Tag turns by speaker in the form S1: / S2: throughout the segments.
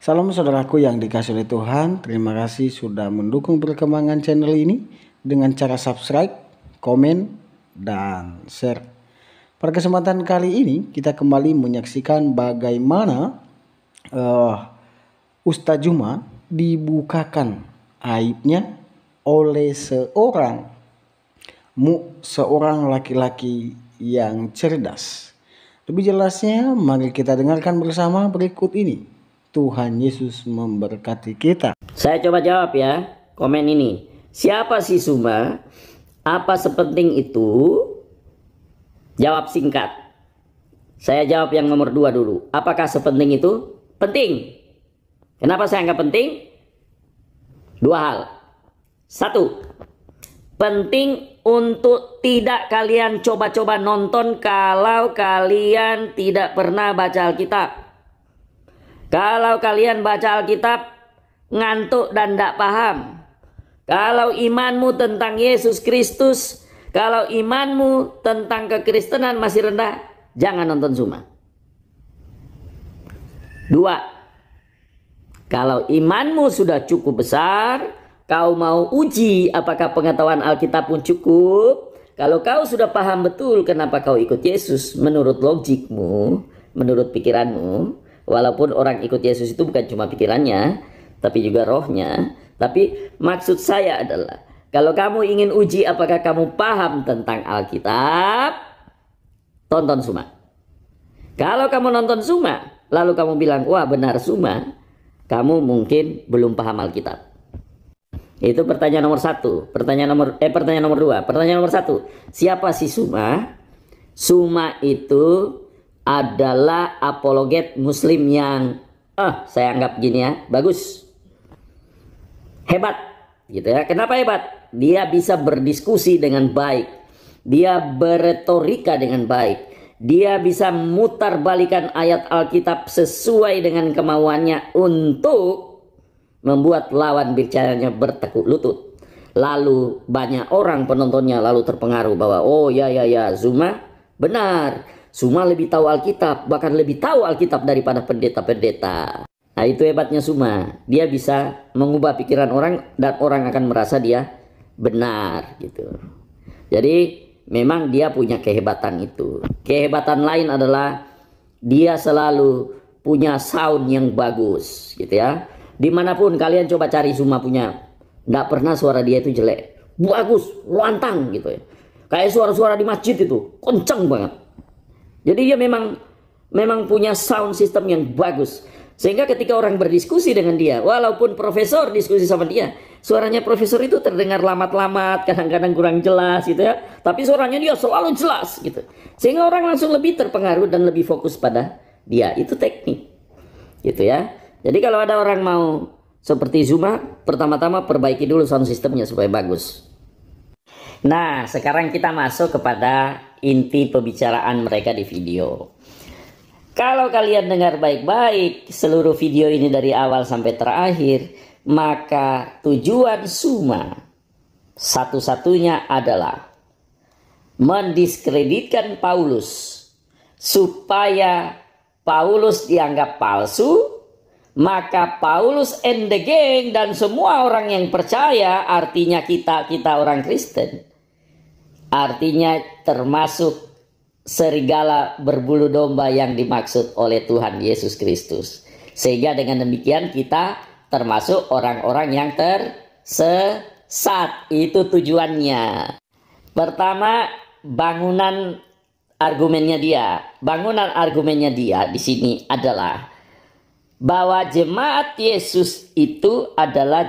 S1: Salam saudaraku yang dikasih oleh Tuhan. Terima kasih sudah mendukung perkembangan channel ini dengan cara subscribe, komen, dan share. Pada kesempatan kali ini kita kembali menyaksikan bagaimana Ustaz Juma dibukakan aibnya oleh seorang laki-laki yang cerdas. Lebih jelasnya mari kita dengarkan bersama berikut ini. Tuhan Yesus memberkati kita.
S2: Saya coba jawab ya, komen ini. Siapa si Suma? Apa sepenting itu? Jawab singkat. Saya jawab yang nomor 2 dulu. Apakah sepenting itu? Penting. Kenapa saya anggap penting? 2 hal. 1. Penting untuk tidak kalian coba-coba nonton kalau kalian tidak pernah baca Alkitab. Kalau kalian baca Alkitab ngantuk dan tidak paham. Kalau imanmu tentang Yesus Kristus, kalau imanmu tentang kekristenan masih rendah, jangan nonton Zuma. 2. Kalau imanmu sudah cukup besar, kau mau uji apakah pengetahuan Alkitabmu cukup. Kalau kau sudah paham betul kenapa kau ikut Yesus menurut logikmu, menurut pikiranmu. Walaupun orang ikut Yesus itu bukan cuma pikirannya, tapi juga rohnya. Tapi maksud saya adalah, kalau kamu ingin uji apakah kamu paham tentang Alkitab, tonton Suma. Kalau kamu nonton Suma, lalu kamu bilang, wah benar Suma, kamu mungkin belum paham Alkitab. Itu pertanyaan nomor 1. Pertanyaan nomor 2. Pertanyaan nomor 1. Siapa si Suma? Suma itu adalah apologet muslim yang saya anggap gini ya, bagus, hebat gitu ya. Kenapa hebat? Dia bisa berdiskusi dengan baik, dia beretorika dengan baik, dia bisa mutarbalikan ayat Alkitab sesuai dengan kemauannya untuk membuat lawan bicaranya bertekuk lutut. Lalu banyak orang penontonnya lalu terpengaruh bahwa oh ya Zuma benar, Suma lebih tahu Alkitab, bahkan lebih tahu Alkitab daripada pendeta-pendeta. Nah itu hebatnya Suma. Dia bisa mengubah pikiran orang dan orang akan merasa dia benar gitu. Jadi memang dia punya kehebatan itu. Kehebatan lain adalah dia selalu punya sound yang bagus gitu ya. Dimanapun kalian coba cari Suma punya, tidak pernah suara dia itu jelek. Bagus, lantang gitu ya. Kayak suara-suara di masjid itu, kencang banget. Jadi dia memang punya sound system yang bagus. Sehingga ketika orang berdiskusi dengan dia, walaupun profesor diskusi sama dia, suaranya profesor itu terdengar lamat-lamat, kadang-kadang kurang jelas gitu ya. Tapi suaranya dia selalu jelas gitu. Sehingga orang langsung lebih terpengaruh dan lebih fokus pada dia. Itu teknik. Gitu ya. Jadi kalau ada orang mau seperti Zuma, pertama-tama perbaiki dulu sound systemnya supaya bagus. Nah, sekarang kita masuk kepada inti pembicaraan mereka di video. Kalau kalian dengar baik-baik seluruh video ini dari awal sampai terakhir, maka tujuan Suma satu-satunya adalah mendiskreditkan Paulus supaya Paulus dianggap palsu. Maka Paulus and the gang dan semua orang yang percaya, artinya kita orang Kristen, artinya termasuk serigala berbulu domba yang dimaksud oleh Tuhan Yesus Kristus. Sehingga dengan demikian kita termasuk orang-orang yang tersesat. Itu tujuannya. Pertama, bangunan argumennya dia di sini adalah bahwa jemaat Yesus itu adalah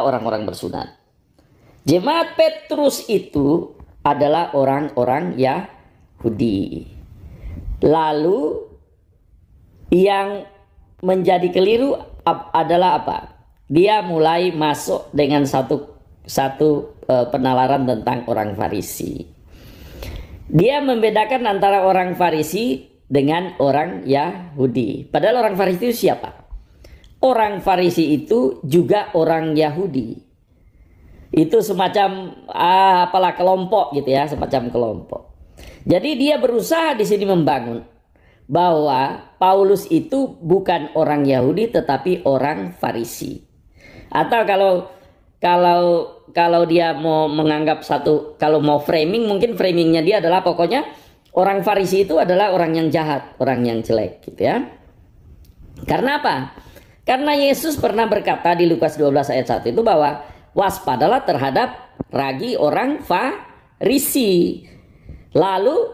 S2: orang-orang bersunat. Jemaat Petrus itu adalah orang-orang Yahudi. Lalu yang menjadi keliru adalah apa? Dia mulai masuk dengan satu penalaran tentang orang Farisi. Dia membedakan antara orang Farisi dengan orang Yahudi. Padahal orang Farisi itu siapa? Orang Farisi itu juga orang Yahudi. Itu semacam kelompok gitu ya, semacam kelompok. Jadi dia berusaha di sini membangun bahwa Paulus itu bukan orang Yahudi tetapi orang Farisi. Atau kalau dia mau menganggap kalau mau framing, mungkin framingnya dia adalah pokoknya orang Farisi itu adalah orang yang jahat, orang yang jelek gitu ya. Karena apa? Karena Yesus pernah berkata di Lukas 12 ayat 1 itu bahwa waspadalah terhadap ragi orang Farisi. Lalu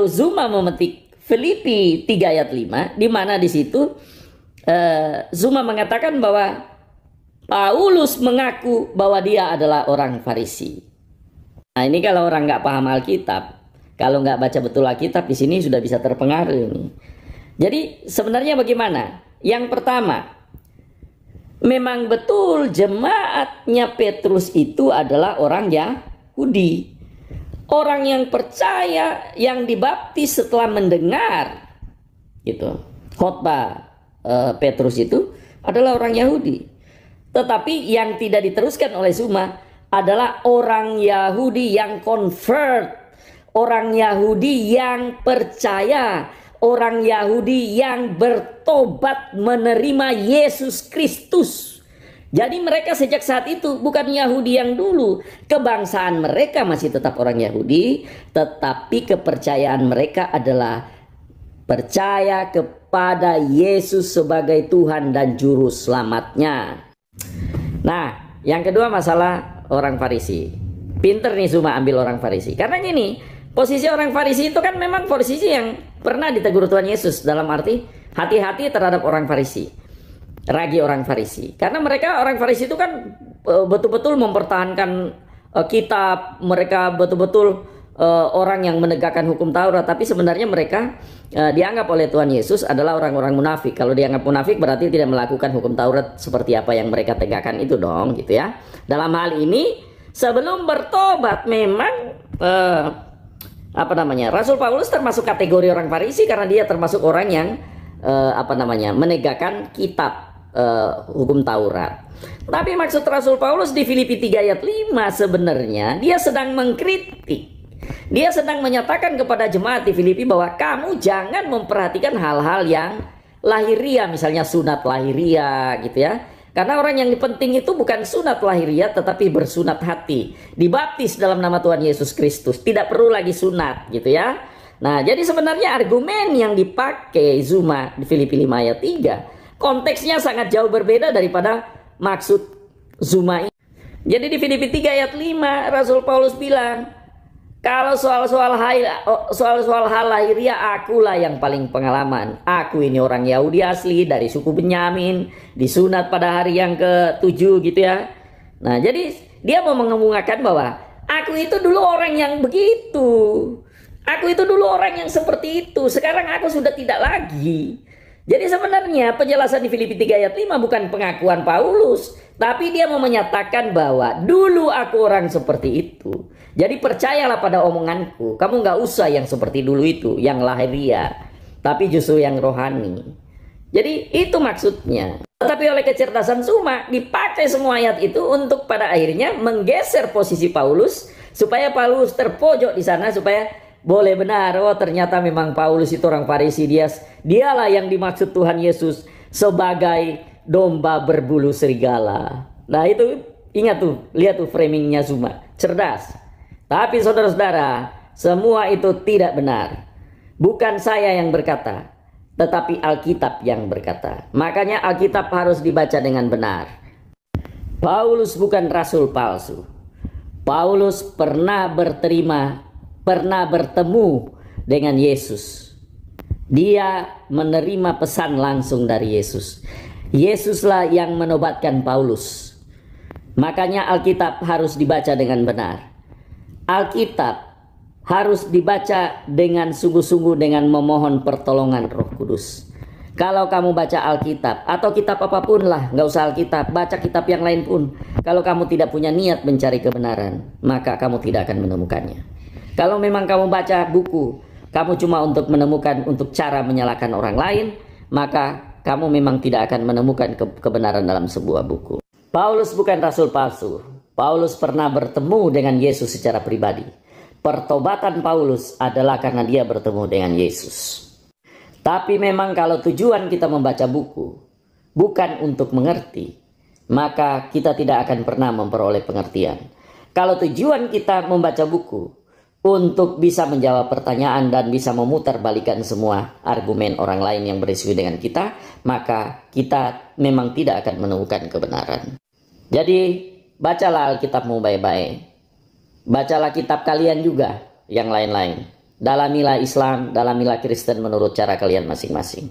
S2: Zuma memetik Filipi 3 ayat 5, di mana di situ Zuma mengatakan bahwa Paulus mengaku bahwa dia adalah orang Farisi. Nah, ini kalau orang nggak paham Alkitab, kalau nggak baca betul Alkitab, di sini sudah bisa terpengaruh nih. Jadi sebenarnya bagaimana? Yang pertama, memang betul jemaatnya Petrus itu adalah orang Yahudi. Orang yang percaya, yang dibaptis setelah mendengar gitu khotbah Petrus itu adalah orang Yahudi. Tetapi yang tidak diteruskan oleh Zuma adalah orang Yahudi yang convert, orang Yahudi yang percaya, orang Yahudi yang bertobat menerima Yesus Kristus. Jadi mereka sejak saat itu bukan Yahudi yang dulu. Kebangsaan mereka masih tetap orang Yahudi, tetapi kepercayaan mereka adalah percaya kepada Yesus sebagai Tuhan dan Juru Selamatnya. Nah, yang kedua masalah orang Farisi. Pinter nih Zuma ambil orang Farisi. Karena gini, posisi orang Farisi itu kan memang posisi yang pernah ditegur Tuhan Yesus. Dalam arti hati-hati terhadap orang Farisi, ragi orang Farisi. Karena mereka orang Farisi itu kan betul-betul mempertahankan kitab. Mereka betul-betul orang yang menegakkan hukum Taurat. Tapi sebenarnya mereka dianggap oleh Tuhan Yesus adalah orang-orang munafik. Kalau dianggap munafik berarti tidak melakukan hukum Taurat seperti apa yang mereka tegakkan itu dong, gitu ya. Dalam hal ini sebelum bertobat memang Rasul Paulus termasuk kategori orang Farisi karena dia termasuk orang yang menegakkan kitab hukum Taurat. Tapi maksud Rasul Paulus di Filipi 3 ayat 5 sebenarnya dia sedang mengkritik. Dia sedang menyatakan kepada jemaat di Filipi bahwa kamu jangan memperhatikan hal-hal yang lahiriah, misalnya sunat lahiriah gitu ya. Karena orang yang penting itu bukan sunat lahiriah tetapi bersunat hati, dibaptis dalam nama Tuhan Yesus Kristus, tidak perlu lagi sunat gitu ya. Nah, jadi sebenarnya argumen yang dipakai Zuma di Filipi 5 ayat 3 konteksnya sangat jauh berbeda daripada maksud Zuma ini. Jadi di Filipi 3 ayat 5 Rasul Paulus bilang, kalau soal-soal hal lahiriah akulah yang paling pengalaman. Aku ini orang Yahudi asli dari suku Benyamin, disunat pada hari yang ke-7 gitu ya. Nah, jadi dia mau mengemukakan bahwa aku itu dulu orang yang begitu. Aku itu dulu orang yang seperti itu. Sekarang aku sudah tidak lagi. Jadi sebenarnya penjelasan di Filipi 3 ayat 5 bukan pengakuan Paulus, tapi dia mau menyatakan bahwa dulu aku orang seperti itu. Jadi percayalah pada omonganku. Kamu nggak usah yang seperti dulu itu, yang lahiriah, tapi justru yang rohani. Jadi itu maksudnya. Tetapi oleh kecerdasan Zuma dipakai semua ayat itu untuk pada akhirnya menggeser posisi Paulus supaya Paulus terpojok di sana, supaya boleh benar, oh ternyata memang Paulus itu orang Farisi, dialah yang dimaksud Tuhan Yesus sebagai domba berbulu serigala. Nah itu ingat tuh, lihat tuh framingnya Zuma, cerdas. Tapi saudara-saudara, semua itu tidak benar. Bukan saya yang berkata, tetapi Alkitab yang berkata. Makanya Alkitab harus dibaca dengan benar. Paulus bukan rasul palsu. Paulus pernah bertemu dengan Yesus. Dia menerima pesan langsung dari Yesus. Yesuslah yang menobatkan Paulus. Makanya Alkitab harus dibaca dengan benar. Alkitab harus dibaca dengan sungguh-sungguh dengan memohon pertolongan Roh Kudus. Kalau kamu baca Alkitab atau kitab apapun lah, nggak usah Alkitab, baca kitab yang lain pun, kalau kamu tidak punya niat mencari kebenaran, maka kamu tidak akan menemukannya. Kalau memang kamu baca buku, kamu cuma untuk menemukan untuk cara menyalahkan orang lain, maka kamu memang tidak akan menemukan kebenaran dalam sebuah buku. Paulus bukan rasul palsu. Paulus pernah bertemu dengan Yesus secara pribadi. Pertobatan Paulus adalah karena dia bertemu dengan Yesus. Tapi memang kalau tujuan kita membaca buku bukan untuk mengerti, maka kita tidak akan pernah memperoleh pengertian. Kalau tujuan kita membaca buku untuk bisa menjawab pertanyaan dan bisa memutarbalikkan semua argumen orang lain yang berisiko dengan kita, maka kita memang tidak akan menemukan kebenaran. Jadi bacalah Alkitabmu baik-baik. Bacalah kitab kalian juga yang lain-lain. Dalamilah Islam, dalamilah Kristen menurut cara kalian masing-masing.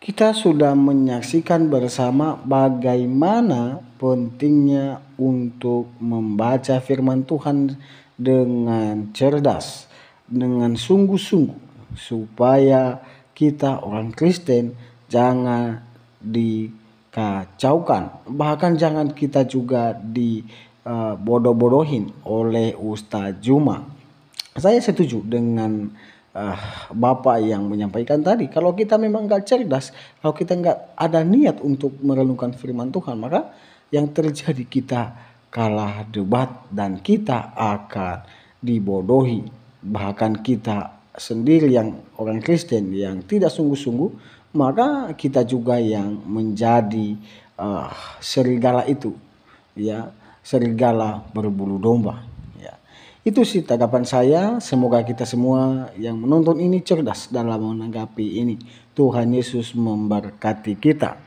S1: Kita sudah menyaksikan bersama bagaimana pentingnya untuk membaca firman Tuhan dengan cerdas, dengan sungguh-sungguh, supaya kita orang Kristen jangan dikacaukan, bahkan jangan kita juga bodoh-bodohin oleh Ustadz Juma. Saya setuju dengan Bapak yang menyampaikan tadi, kalau kita memang gak cerdas, kalau kita gak ada niat untuk merenungkan firman Tuhan, maka yang terjadi kita kalah debat dan kita akan dibodohi. Bahkan kita sendiri yang orang Kristen yang tidak sungguh-sungguh, maka kita juga yang menjadi serigala itu, ya, serigala berbulu domba. Ya. Itu sih tanggapan saya. Semoga kita semua yang menonton ini cerdas dalam menanggapi ini. Tuhan Yesus memberkati kita.